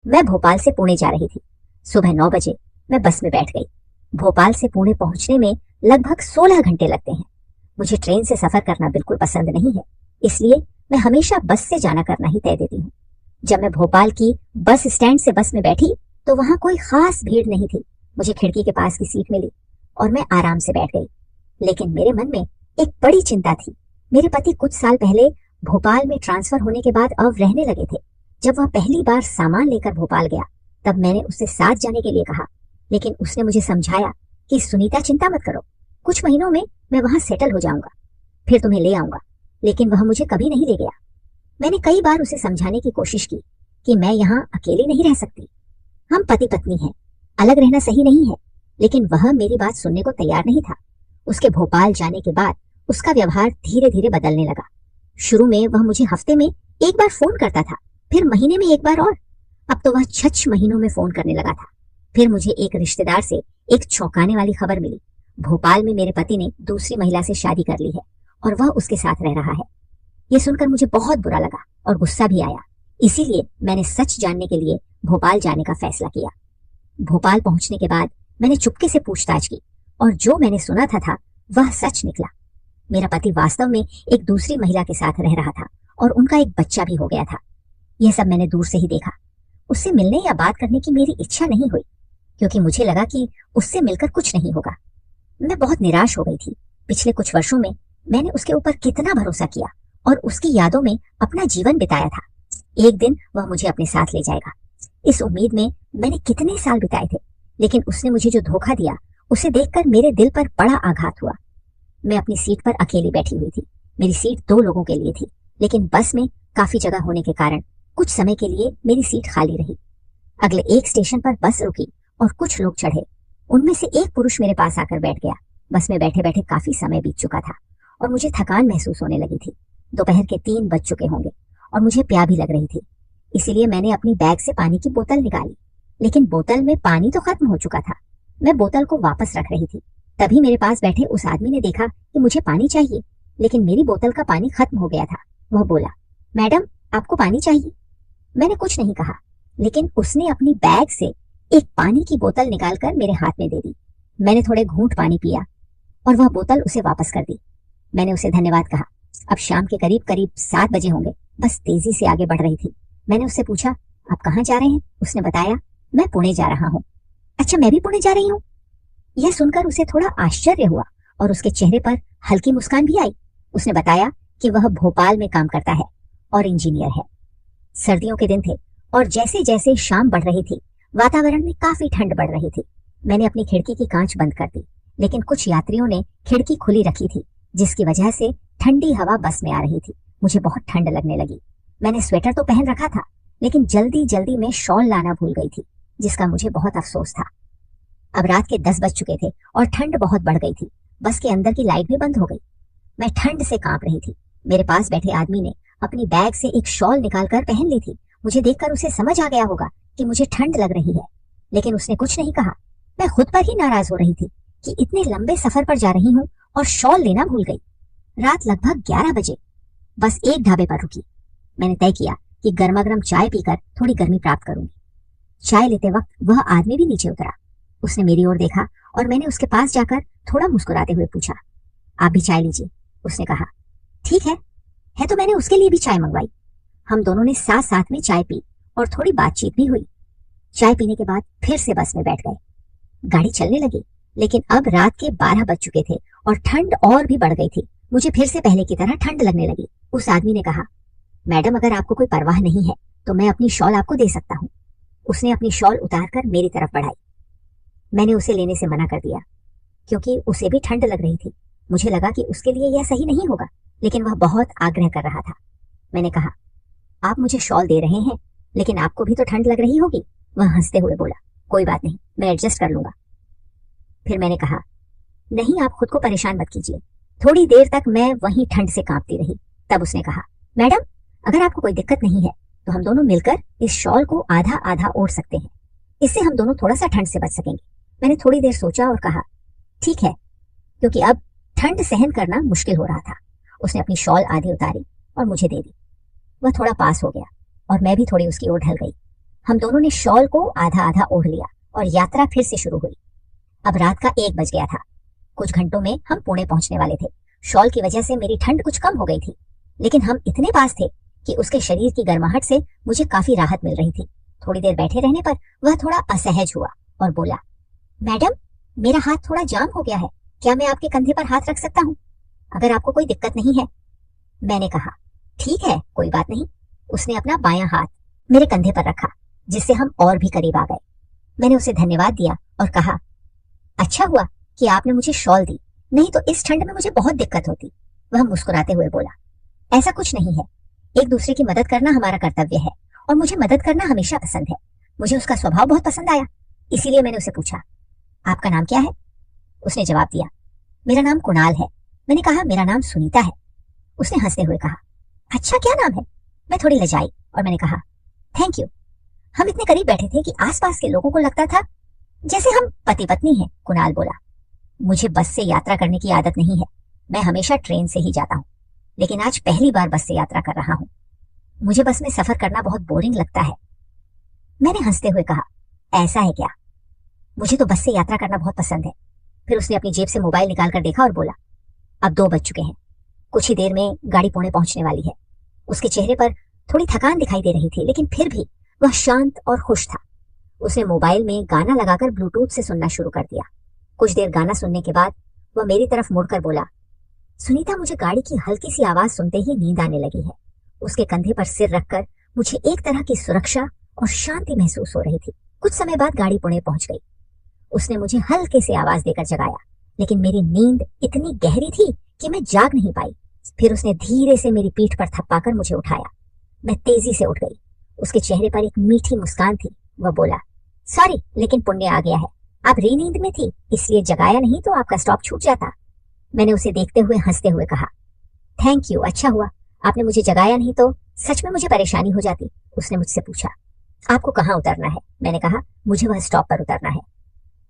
मैं भोपाल से पुणे जा रही थी। सुबह 9 बजे मैं बस में बैठ गई। भोपाल से पुणे पहुंचने में लगभग 16 घंटे लगते हैं। मुझे ट्रेन से सफर करना बिल्कुल पसंद नहीं है, इसलिए मैं हमेशा बस से जाना करना ही तय देती हूँ। जब मैं भोपाल की बस स्टैंड से बस में बैठी तो वहां कोई खास भीड़ नहीं थी। मुझे खिड़की के पास की सीट मिली और मैं आराम से बैठ गई। लेकिन मेरे मन में एक बड़ी चिंता थी। मेरे पति कुछ साल पहले भोपाल में ट्रांसफर होने के बाद अब रहने लगे थे। जब वह पहली बार सामान लेकर भोपाल गया तब मैंने उससे साथ जाने के लिए कहा, लेकिन उसने मुझे समझाया कि सुनीता चिंता मत करो, कुछ महीनों में मैं वहां सेटल हो जाऊंगा, फिर तुम्हें ले आऊंगा। लेकिन वह मुझे कभी नहीं ले गया। मैंने कई बार उसे समझाने की कोशिश की कि मैं यहाँ अकेली नहीं रह सकती, हम पति पत्नी हैं, अलग रहना सही नहीं है। लेकिन वह मेरी बात सुनने को तैयार नहीं था। उसके भोपाल जाने के बाद उसका व्यवहार धीरे धीरे बदलने लगा। शुरू में वह मुझे हफ्ते में एक बार फोन करता था, फिर महीने में एक बार, और अब तो वह 6 महीनों में फोन करने लगा था। फिर मुझे एक रिश्तेदार से एक चौंकाने वाली खबर मिली। भोपाल में मेरे पति ने दूसरी महिला से शादी कर ली है और वह उसके साथ रह रहा है। ये सुनकर मुझे बहुत बुरा लगा और गुस्सा भी आया। इसीलिए मैंने सच जानने के लिए भोपाल जाने का फैसला किया। भोपाल पहुंचने के बाद मैंने चुपके से पूछताछ की और जो मैंने सुना था वह सच निकला। मेरा पति वास्तव में एक दूसरी महिला के साथ रह रहा था और उनका एक बच्चा भी हो गया था। यह सब मैंने दूर से ही देखा। उससे मिलने या बात करने की मेरी इच्छा नहीं हुई, क्योंकि मुझे लगा कि उससे मिलकर कुछ नहीं होगा। मैं बहुत निराश हो गई थी। पिछले कुछ वर्षों में मैंने उसके ऊपर कितना भरोसा किया और उसकी यादों में अपना जीवन बिताया था। एक दिन वह मुझे अपने साथ ले जाएगा, इस उम्मीद में मैंने कितने साल बिताए थे। लेकिन उसने मुझे जो धोखा दिया उसे देखकर मेरे दिल पर बड़ा आघात हुआ। मैं अपनी सीट पर अकेली बैठी हुई थी। मेरी सीट 2 लोगों के लिए थी, लेकिन बस में काफी जगह होने के कारण कुछ समय के लिए मेरी सीट खाली रही। अगले एक स्टेशन पर बस रुकी और कुछ लोग चढ़े। उनमें से एक पुरुष मेरे पास आकर बैठ गया। बस में बैठे बैठे काफी समय बीत चुका था और मुझे थकान महसूस होने लगी थी। दोपहर के 3 बज चुके होंगे और मुझे प्यास भी लग रही थी। इसीलिए मैंने अपनी बैग से पानी की बोतल निकाली, लेकिन बोतल में पानी तो खत्म हो चुका था। मैं बोतल को वापस रख रही थी, तभी मेरे पास बैठे उस आदमी ने देखा कि मुझे पानी चाहिए, लेकिन मेरी बोतल का पानी खत्म हो गया था। वह बोला, मैडम आपको पानी चाहिए? मैंने कुछ नहीं कहा, लेकिन उसने अपनी बैग से एक पानी की बोतल निकालकर मेरे हाथ में दे दी। मैंने थोड़े घूंट पानी पिया और वह बोतल उसे वापस कर दी। मैंने उसे धन्यवाद कहा। अब शाम के करीब करीब 7 बजे होंगे। बस तेजी से आगे बढ़ रही थी। मैंने उससे पूछा, आप कहाँ जा रहे हैं? उसने बताया, मैं पुणे जा रहा हूँ। अच्छा, मैं भी पुणे जा रही हूँ? यह सुनकर उसे थोड़ा आश्चर्य हुआ और उसके चेहरे पर हल्की मुस्कान भी आई। उसने बताया कि वह भोपाल में काम करता है और इंजीनियर है। सर्दियों के दिन थे और जैसे जैसे शाम बढ़ रही थी वातावरण में काफी ठंड बढ़ रही थी। मैंने अपनी खिड़की की कांच बंद कर दी, लेकिन कुछ यात्रियों ने खिड़की खुली रखी थी, जिसकी वजह से ठंडी हवा बस में आ रही थी। मुझे बहुत ठंड लगने लगी। मैंने स्वेटर तो पहन रखा था, लेकिन जल्दी जल्दी में शॉल लाना भूल गई थी, जिसका मुझे बहुत अफसोस था। अब रात के 10 बज चुके थे और ठंड बहुत बढ़ गई थी। बस के अंदर की लाइट भी बंद हो गई। मैं ठंड से कांप रही थी। मेरे पास बैठे आदमी ने अपनी बैग से एक शॉल निकालकर पहन ली थी। मुझे देखकर उसे समझ आ गया होगा कि मुझे ठंड लग रही है, लेकिन उसने कुछ नहीं कहा। मैं खुद पर ही नाराज हो रही थी कि इतने लंबे सफर पर जा रही हूँ और शॉल लेना भूल गई। रात लगभग 11 बजे बस एक ढाबे पर रुकी। मैंने तय किया कि गर्मा गर्म चाय पीकर थोड़ी गर्मी प्राप्त करूंगी। चाय लेते वक्त वह आदमी भी नीचे उतरा। उसने मेरी ओर देखा और मैंने उसके पास जाकर थोड़ा मुस्कुराते हुए पूछा, आप भी चाय लीजिए? उसने कहा, ठीक है। तो मैंने उसके लिए भी चाय मंगवाई। हम दोनों ने साथ साथ में चाय पी और थोड़ी बातचीत भी हुई। चाय पीने के बाद फिर से बस में बैठ गए। गाड़ी चलने लगी, लेकिन अब रात के 12 बज चुके थे और ठंड और भी बढ़ गई थी। मुझे फिर से पहले की तरह ठंड लगने लगी। उस आदमी ने कहा, मैडम अगर आपको कोई परवाह नहीं है तो मैं अपनी शॉल आपको दे सकता हूँ। उसने अपनी शॉल उतारकर मेरी तरफ बढ़ाई। मैंने उसे लेने से मना कर दिया, क्योंकि उसे भी ठंड लग रही थी। मुझे लगा कि उसके लिए यह सही नहीं होगा, लेकिन वह बहुत आग्रह कर रहा था। मैंने कहा, आप मुझे शॉल दे रहे हैं, लेकिन आपको भी तो ठंड लग रही होगी। वह हंसते हुए बोला, कोई बात नहीं, मैं एडजस्ट कर लूंगा। फिर मैंने कहा, नहीं आप खुद को परेशान मत कीजिए। थोड़ी देर तक मैं वहीं ठंड से कांपती रही। तब उसने कहा, मैडम अगर आपको कोई दिक्कत नहीं है तो हम दोनों मिलकर इस शॉल को आधा आधा ओढ़ सकते हैं। इससे हम दोनों थोड़ा सा ठंड से बच सकेंगे। मैंने थोड़ी देर सोचा और कहा, ठीक है, क्योंकि अब ठंड सहन करना मुश्किल हो रहा था। उसने अपनी शॉल आधी उतारी और मुझे दे दी। वह थोड़ा पास हो गया और मैं भी थोड़ी उसकी ओर ढल गई। हम दोनों ने शॉल को आधा आधा ओढ़ लिया और यात्रा फिर से शुरू हुई। अब रात का 1 बज गया था। कुछ घंटों में हम पुणे पहुंचने वाले थे। शॉल की वजह से मेरी ठंड कुछ कम हो गई थी, लेकिन हम इतने पास थे कि उसके शरीर की गर्माहट से मुझे काफी राहत मिल रही थी। थोड़ी देर बैठे रहने पर वह थोड़ा असहज हुआ और बोला, मैडम, मेरा हाथ थोड़ा जाम हो गया है, क्या मैं आपके कंधे पर हाथ रख सकता हूँ, अगर आपको कोई दिक्कत नहीं है? मैंने कहा, ठीक है, कोई बात नहीं। उसने अपना बायां हाथ मेरे कंधे पर रखा, जिससे हम और भी करीब आ गए। मैंने उसे धन्यवाद दिया और कहा, अच्छा हुआ कि आपने मुझे शॉल दी, नहीं तो इस ठंड में मुझे बहुत दिक्कत होती। वह मुस्कुराते हुए बोला, ऐसा कुछ नहीं है, एक दूसरे की मदद करना हमारा कर्तव्य है और मुझे मदद करना हमेशा पसंद है। मुझे उसका स्वभाव बहुत पसंद आया, इसीलिए मैंने उसे पूछा, आपका नाम क्या है? उसने जवाब दिया, मेरा नाम कुणाल है। मैंने कहा, मेरा नाम सुनीता है। उसने हंसते हुए कहा, अच्छा, क्या नाम है? मैं थोड़ी लजाई और मैंने कहा, थैंक यू। हम इतने करीब बैठे थे कि आसपास के लोगों को लगता था जैसे हम पति पत्नी हैं। कुणाल बोला, मुझे बस से यात्रा करने की आदत नहीं है, मैं हमेशा ट्रेन से ही जाता हूँ, लेकिन आज पहली बार बस से यात्रा कर रहा हूँ। मुझे बस में सफर करना बहुत बोरिंग लगता है। मैंने हंसते हुए कहा, ऐसा है क्या? मुझे तो बस से यात्रा करना बहुत पसंद है। फिर उसने अपनी जेब से मोबाइल निकालकर देखा और बोला, अब 2 बज चुके हैं, कुछ ही देर में गाड़ी पुणे पहुंचने वाली है। उसके चेहरे पर थोड़ी थकान दिखाई दे रही थी, लेकिन फिर भी वह शांत और खुश था। उसने मोबाइल में गाना लगाकर ब्लूटूथ से सुनना शुरू कर दिया। कुछ देर गाना सुनने के बाद वह मेरी तरफ मुड़कर बोला, सुनीता, मुझे गाड़ी की हल्की सी आवाज सुनते ही नींद आने लगी है। उसके कंधे पर सिर रखकर मुझे एक तरह की सुरक्षा और शांति महसूस हो रही थी। कुछ समय बाद गाड़ी पुणे पहुंच गई। उसने मुझे हल्के से आवाज देकर जगाया, लेकिन मेरी नींद इतनी गहरी थी कि मैं जाग नहीं पाई। फिर उसने धीरे से मेरी पीठ पर थप्पाकर मुझे उठाया। मैं तेजी से उठ गई। उसके चेहरे पर एक मीठी मुस्कान थी। वह बोला, सॉरी, लेकिन पुण्य आ गया है, आप री नींद में थी, इसलिए जगाया नहीं तो आपका स्टॉप छूट जाता। मैंने उसे देखते हुए हंसते हुए कहा, थैंक यू, अच्छा हुआ आपने मुझे जगाया, नहीं तो सच में मुझे परेशानी हो जाती। उसने मुझसे पूछा, आपको कहाँ उतरना है? मैंने कहा, मुझे वह स्टॉप पर उतरना है।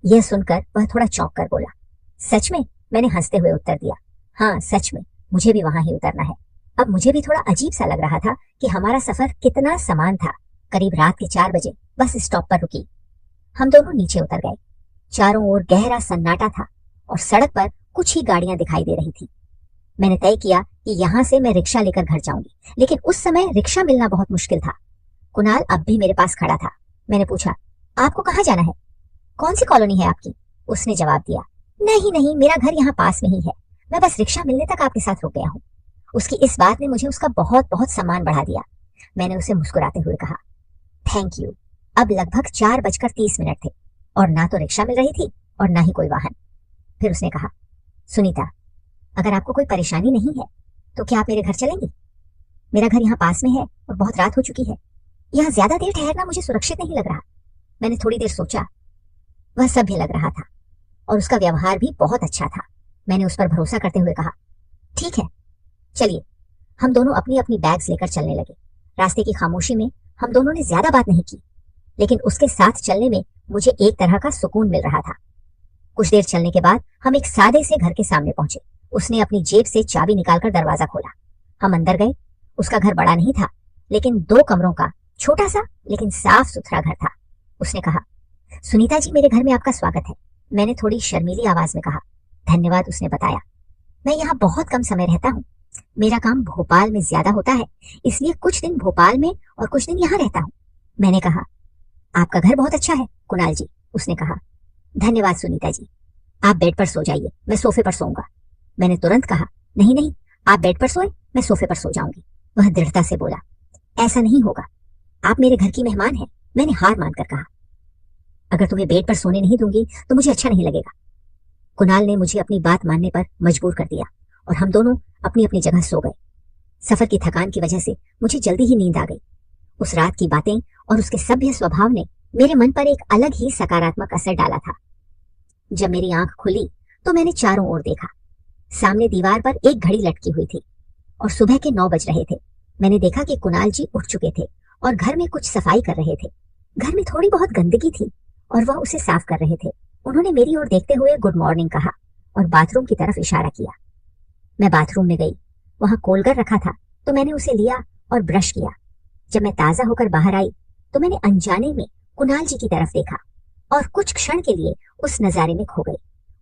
यह सुनकर वह थोड़ा चौंक कर बोला, सच में? मैंने हंसते हुए उत्तर दिया, हाँ सच में, मुझे भी वहां ही उतरना है। अब मुझे भी थोड़ा अजीब सा लग रहा था कि हमारा सफर कितना समान था। करीब रात के 4 बजे बस स्टॉप पर रुकी। हम दोनों नीचे उतर गए। चारों ओर गहरा सन्नाटा था और सड़क पर कुछ ही गाड़ियां दिखाई दे रही थी। मैंने तय किया कि यहाँ से मैं रिक्शा लेकर घर जाऊंगी, लेकिन उस समय रिक्शा मिलना बहुत मुश्किल था। कुणाल अब भी मेरे पास खड़ा था। मैंने पूछा, आपको कहाँ जाना है? कौन सी कॉलोनी है आपकी? उसने जवाब दिया, नहीं नहीं, मेरा घर यहाँ पास में ही है, मैं बस रिक्शा मिलने तक आपके साथ रुक गया हूँ। उसकी इस बात ने मुझे उसका बहुत बहुत सम्मान बढ़ा दिया। मैंने उसे मुस्कुराते हुए कहा, थैंक यू। अब लगभग 4:30 थे और ना तो रिक्शा मिल रही थी और ना ही कोई वाहन। फिर उसने कहा, सुनीता, अगर आपको कोई परेशानी नहीं है तो क्या आप मेरे घर चलेंगी? मेरा घर यहाँ पास में है और बहुत रात हो चुकी है। यहाँ ज्यादा देर ठहरना मुझे सुरक्षित नहीं लग रहा। मैंने थोड़ी देर सोचा। वह सभ्य लग रहा था और उसका व्यवहार भी बहुत अच्छा था। मैंने उस पर भरोसा करते हुए कहा, ठीक है, चलिए। हम दोनों अपनी अपनी बैग्स लेकर चलने लगे। रास्ते की खामोशी में हम दोनों ने ज्यादा बात नहीं की, लेकिन उसके साथ चलने में मुझे एक तरह का सुकून मिल रहा था। कुछ देर चलने के बाद हम एक सादे से घर के सामने पहुंचे। उसने अपनी जेब से चाबी निकालकर दरवाजा खोला। हम अंदर गए। उसका घर बड़ा नहीं था, लेकिन 2 कमरों का छोटा सा लेकिन साफ सुथरा घर था। उसने कहा, सुनीता जी, मेरे घर में आपका स्वागत है। मैंने थोड़ी शर्मीली आवाज में कहा, धन्यवाद। उसने बताया, मैं यहाँ बहुत कम समय रहता हूँ, मेरा काम भोपाल में ज्यादा होता है, इसलिए कुछ दिन भोपाल में और कुछ दिन यहाँ रहता हूँ। मैंने कहा, आपका घर बहुत अच्छा है कुणाल जी। उसने कहा, धन्यवाद सुनीता जी, आप बेड पर सो जाइए, मैं सोफे पर सोऊंगा। मैंने तुरंत कहा, नहीं नहीं, आप बेड पर सोए, मैं सोफे पर सो जाऊंगी। वह दृढ़ता से बोला, ऐसा नहीं होगा, आप मेरे घर की मेहमान हैं। मैंने हार मानकर कहा, अगर तुम्हें बेड पर सोने नहीं दूंगी तो मुझे अच्छा नहीं लगेगा। कुणाल ने मुझे अपनी बात मानने पर मजबूर कर दिया और हम दोनों अपनी अपनी जगह सो गए। सफर की थकान की वजह से मुझे जल्दी ही नींद आ गई। उस रात की बातें और उसके सभ्य स्वभाव ने मेरे मन पर एक अलग ही सकारात्मक असर डाला था। जब मेरी आंख खुली तो मैंने चारों ओर देखा। सामने दीवार पर एक घड़ी लटकी हुई थी और सुबह के 9 बज रहे थे। मैंने देखा कि कुणाल जी उठ चुके थे और घर में कुछ सफाई कर रहे थे। घर में थोड़ी बहुत गंदगी थी और वह उसे साफ कर रहे थे। उन्होंने मेरी ओर देखते हुए गुड मॉर्निंग कहा और बाथरूम की तरफ इशारा किया। मैं बाथरूम में गई। वहां कोलगेट रखा था तो मैंने उसे लिया और ब्रश किया। जब मैं ताजा होकर बाहर आई तो मैंने अनजाने में कुणाल जी की तरफ देखा और कुछ क्षण के लिए उस नजारे में खो गई।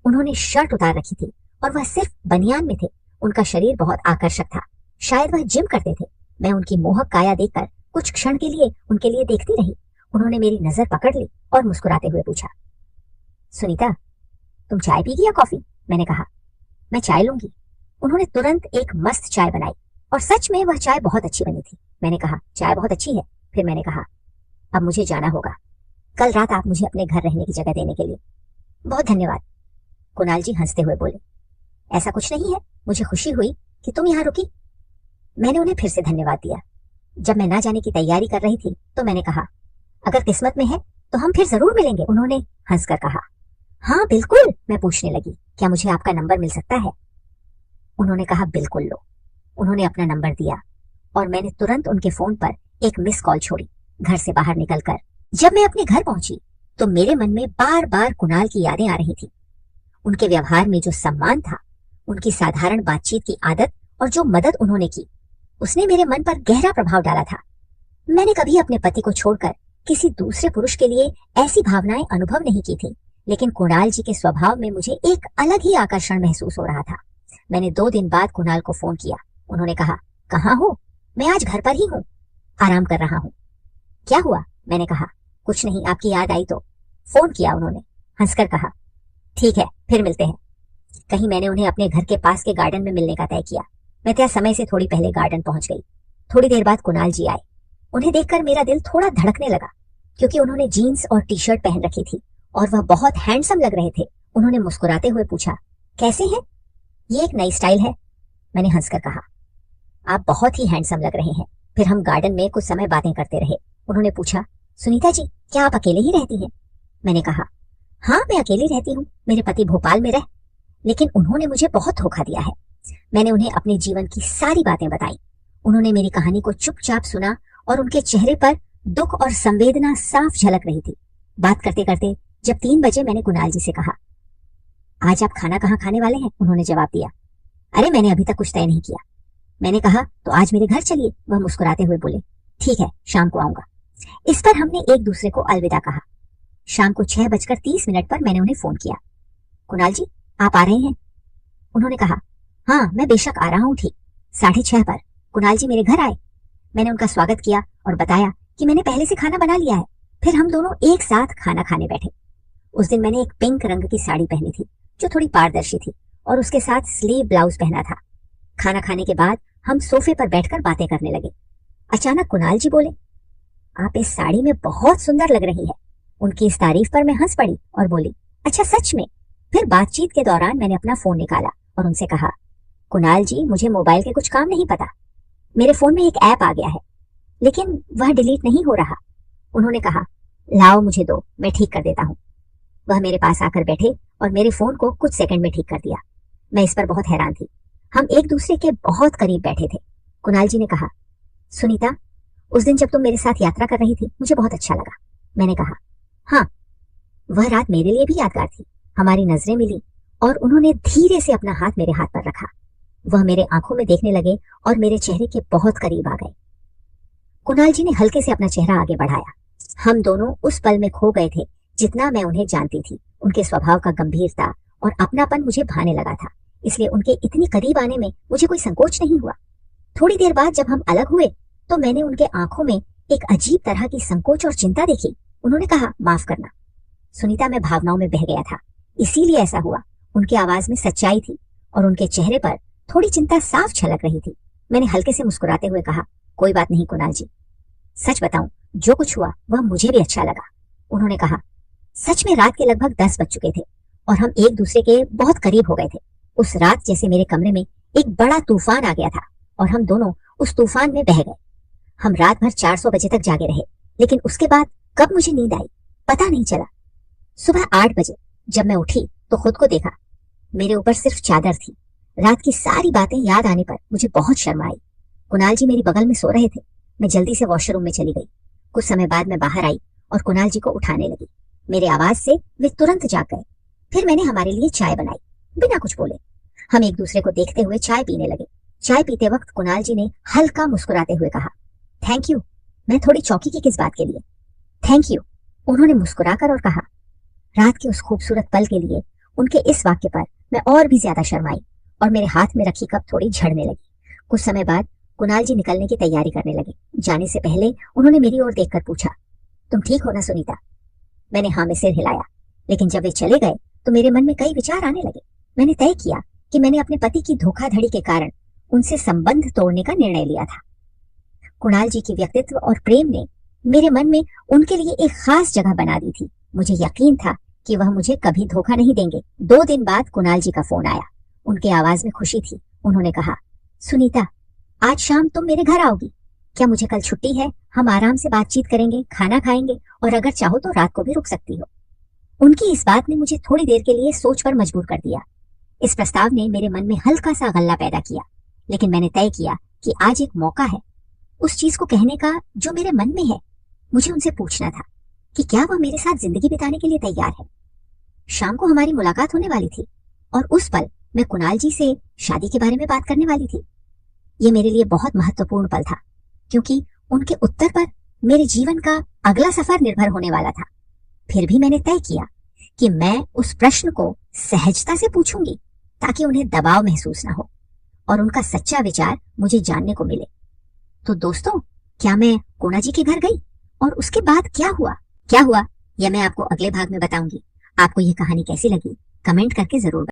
उन्होंने शर्ट उतार रखी थी और वह सिर्फ बनियान में थे। उनका शरीर बहुत आकर्षक था, शायद वह जिम करते थे। मैं उनकी मोहक काया देखकर कुछ क्षण के लिए उनके लिए देखती रही। उन्होंने मेरी नजर पकड़ ली और मुस्कुराते हुए पूछा, सुनीता, तुम चाय पीगी या कॉफी? मैंने कहा, मैं चाय लूंगी। उन्होंने तुरंत एक मस्त चाय बनाई और सच में वह चाय बहुत अच्छी बनी थी। मैंने कहा, चाय बहुत अच्छी है। फिर मैंने कहा, अब मुझे जाना होगा। कल रात आप मुझे अपने घर रहने की जगह देने के लिए बहुत धन्यवाद। कुणाल जी हंसते हुए बोले, ऐसा कुछ नहीं है, मुझे खुशी हुई कि तुम यहाँ रुकी। मैंने उन्हें फिर से धन्यवाद दिया। जब मैं ना जाने की तैयारी कर रही थी तो मैंने कहा, अगर किस्मत में है तो हम फिर जरूर मिलेंगे। उन्होंने हंसकर कहा, हाँ बिल्कुल। मैं पूछने लगी, क्या मुझे आपका नंबर मिल सकता है? उन्होंने कहा, बिल्कुल लो। उन्होंने अपना नंबर दिया और मैंने तुरंत उनके फोन पर एक मिस कॉल छोड़ी। घर से बाहर निकलकर जब मैं अपने घर पहुंची तो मेरे मन में बार बार कुणाल की यादें आ रही थी। उनके व्यवहार में जो सम्मान था, उनकी साधारण बातचीत की आदत और जो मदद उन्होंने की, उसने मेरे मन पर गहरा प्रभाव डाला था। मैंने कभी अपने पति को छोड़कर किसी दूसरे पुरुष के लिए ऐसी भावनाएं अनुभव नहीं की थी, लेकिन कुणाल जी के स्वभाव में मुझे एक अलग ही आकर्षण महसूस हो रहा था। मैंने 2 दिन बाद कुणाल को फोन किया। उन्होंने कहा, कहाँ हो? मैं आज घर पर ही हूँ, आराम कर रहा हूँ। क्या हुआ? मैंने कहा, कुछ नहीं, आपकी याद आई तो फोन किया। उन्होंने हंसकर कहा, ठीक है, फिर मिलते हैं कहीं। मैंने उन्हें अपने घर के पास के गार्डन में मिलने का तय किया। मैं तय समय से थोड़ी पहले गार्डन पहुंच गई। थोड़ी देर बाद कुणाल जी आए। उन्हें देखकर मेरा दिल थोड़ा धड़कने लगा, क्योंकि उन्होंने जीन्स और टी शर्ट पहन रखी थी और वह बहुत हैंडसम लग रहे थे। उन्होंने मुस्कुराते हुए पूछा, कैसे हैं? ये एक नई स्टाइल है। मैंने हंसकर कहा, आप बहुत ही हैंडसम लग रहे हैं। फिर हम गार्डन में कुछ समय बातें करते रहे। उन्होंने पूछा, सुनीता जी, क्या आप अकेले ही रहती हैं? मैंने कहा, हाँ मैं अकेली रहती हूँ, मेरे पति भोपाल में रह, लेकिन उन्होंने मुझे बहुत धोखा दिया है। मैंने उन्हें अपने जीवन की सारी बातें बताई। उन्होंने मेरी कहानी को चुपचाप सुना और उनके चेहरे पर दुख और संवेदना साफ झलक रही थी। बात करते करते जब 3 बजे मैंने कुणाल जी से कहा, आज आप खाना कहाँ खाने वाले हैं? उन्होंने जवाब दिया, अरे मैंने अभी तक कुछ तय नहीं किया। मैंने कहा, तो आज मेरे घर चलिए। वह मुस्कुराते हुए बोले, ठीक है, शाम को आऊंगा। इस पर हमने एक दूसरे को अलविदा कहा। शाम को 6:30 पर मैंने उन्हें फोन किया, कुणाल जी आप आ रहे हैं? उन्होंने कहा, हाँ मैं बेशक आ रहा हूँ। ठीक 6:30 पर कुणाल जी मेरे घर आए। मैंने उनका स्वागत किया और बताया कि मैंने पहले से खाना बना लिया है। फिर हम दोनों एक साथ खाना खाने बैठे। उस दिन मैंने एक पिंक रंग की साड़ी पहनी थी जो थोड़ी पारदर्शी थी और उसके साथ स्लीव ब्लाउज पहना था। खाना खाने के बाद हम सोफे पर बैठकर बातें करने लगे। अचानक कुणाल जी बोले, आप इस साड़ी में बहुत सुंदर लग रही है। उनकी इस तारीफ पर मैं हंस पड़ी और बोली, अच्छा सच में? फिर बातचीत के दौरान मैंने अपना फोन निकाला और उनसे कहा, कुणाल जी मुझे मोबाइल के कुछ काम नहीं पता। मेरे फोन में एक ऐप आ गया है लेकिन वह डिलीट नहीं हो रहा। उन्होंने कहा, लाओ मुझे दो, मैं ठीक कर देता हूँ। वह मेरे पास आकर बैठे और मेरे फोन को कुछ सेकंड में ठीक कर दिया। मैं इस पर बहुत हैरान थी। हम एक दूसरे के बहुत करीब बैठे थे। कुणाल जी ने कहा, सुनीता उस दिन जब तुम मेरे साथ यात्रा कर रही थी मुझे बहुत अच्छा लगा। मैंने कहा, हाँ वह रात मेरे लिए भी यादगार थी। हमारी नजरें मिली और उन्होंने धीरे से अपना हाथ मेरे हाथ पर रखा। वह मेरे आंखों में देखने लगे और मेरे चेहरे के बहुत करीब आ गए। कुणाल जी ने हल्के से अपना चेहरा आगे बढ़ाया। हम दोनों उस पल में खो गए थे। जितना मैं उन्हें जानती थी, उनके स्वभाव का गंभीरता और अपनापन मुझे भाने लगा था, इसलिए उनके इतनी करीब आने में मुझे कोई संकोच नहीं हुआ। थोड़ी देर बाद जब हम अलग हुए तो मैंने उनके आंखों में एक अजीब तरह की संकोच और चिंता देखी। उन्होंने कहा, माफ करना सुनीता, मैं भावनाओं में बह गया था, इसीलिए ऐसा हुआ। उनकी आवाज में सच्चाई थी और उनके चेहरे पर थोड़ी चिंता साफ झलक रही थी। मैंने हल्के से मुस्कुराते हुए कहा, कोई बात नहीं कुणाल जी, सच बताऊं जो कुछ हुआ वह मुझे भी अच्छा लगा। उन्होंने कहा, सच में रात के लगभग 10 बज चुके थे और हम एक दूसरे के बहुत करीब हो गए थे। उस रात जैसे मेरे कमरे में एक बड़ा तूफान आ गया था और हम दोनों उस तूफान में बह गए। हम रात भर 400 बजे तक जागे रहे, लेकिन उसके बाद कब मुझे नींद आई पता नहीं चला। सुबह 8 बजे जब मैं उठी तो खुद को देखा, मेरे ऊपर सिर्फ चादर थी। रात की सारी बातें याद आने पर मुझे बहुत शर्म आई। कुणाल जी मेरी बगल में सो रहे थे। मैं जल्दी से वॉशरूम में चली गई। कुछ समय बाद मैं बाहर आई और कुणाल जी को उठाने लगी। मेरे आवाज से वे तुरंत जाग गए। फिर मैंने हमारे लिए चाय बनाई बिना कुछ बोले। हम एक दूसरे को देखते हुए चाय पीने लगे। चाय पीते वक्त कुणाल जी ने हल्का मुस्कुराते हुए कहा, थैंक यू। मैं थोड़ी चौंकी की किस बात के लिए? थैंक यू, उन्होंने मुस्कुराकर और कहा। रात के उस खूबसूरत पल के लिए उनके इस वाक्य पर मैं और भी ज्यादा शर्माई और मेरे हाथ में रखी कप थोड़ी झड़ने लगी। कुछ समय बाद कुणाल जी निकलने की तैयारी करने लगे। जाने से पहले उन्होंने मेरी ओर देखकर पूछा, तुम ठीक हो ना सुनीता? मैंने हाँ में सिर हिलाया, लेकिन जब वे चले गए तो मेरे मन में कई विचार आने लगे। मैंने तय किया कि मैंने अपने पति की धोखाधड़ी के कारण उनसे संबंध तोड़ने का निर्णय लिया था। कुणाल जी की व्यक्तित्व और प्रेम ने मेरे मन में उनके लिए एक खास जगह बना दी थी। मुझे यकीन था कि वह मुझे कभी धोखा नहीं देंगे। 2 दिन बाद कुणाल जी का फोन आया। उनके आवाज में खुशी थी। उन्होंने कहा, सुनीता, आज शाम तुम मेरे घर आओगी क्या? मुझे कल छुट्टी है, हम आराम से बातचीत करेंगे, खाना खाएंगे और अगर चाहो तो रात को भी रुक सकती हो। उनकी इस बात ने मुझे थोड़ी देर के लिए सोच पर मजबूर कर दिया। इस प्रस्ताव ने मेरे मन में हल्का सा गल्ला पैदा किया, लेकिन मैंने तय किया कि आज एक मौका है उस चीज को कहने का जो मेरे मन में है। मुझे उनसे पूछना था कि क्या वह मेरे साथ जिंदगी बिताने के लिए तैयार है। शाम को हमारी मुलाकात होने वाली थी और उस पल मैं कुणाल जी से शादी के बारे में बात करने वाली थी। ये मेरे लिए बहुत महत्वपूर्ण पल था, क्योंकि उनके उत्तर पर मेरे जीवन का अगला सफर निर्भर होने वाला था। फिर भी मैंने तय किया कि मैं उस प्रश्न को सहजता से पूछूंगी, ताकि उन्हें दबाव महसूस न हो और उनका सच्चा विचार मुझे जानने को मिले। तो दोस्तों, क्या मैं कोना जी के घर गई और उसके बाद क्या हुआ यह मैं आपको अगले भाग में बताऊंगी। आपको ये कहानी कैसी लगी कमेंट करके जरूर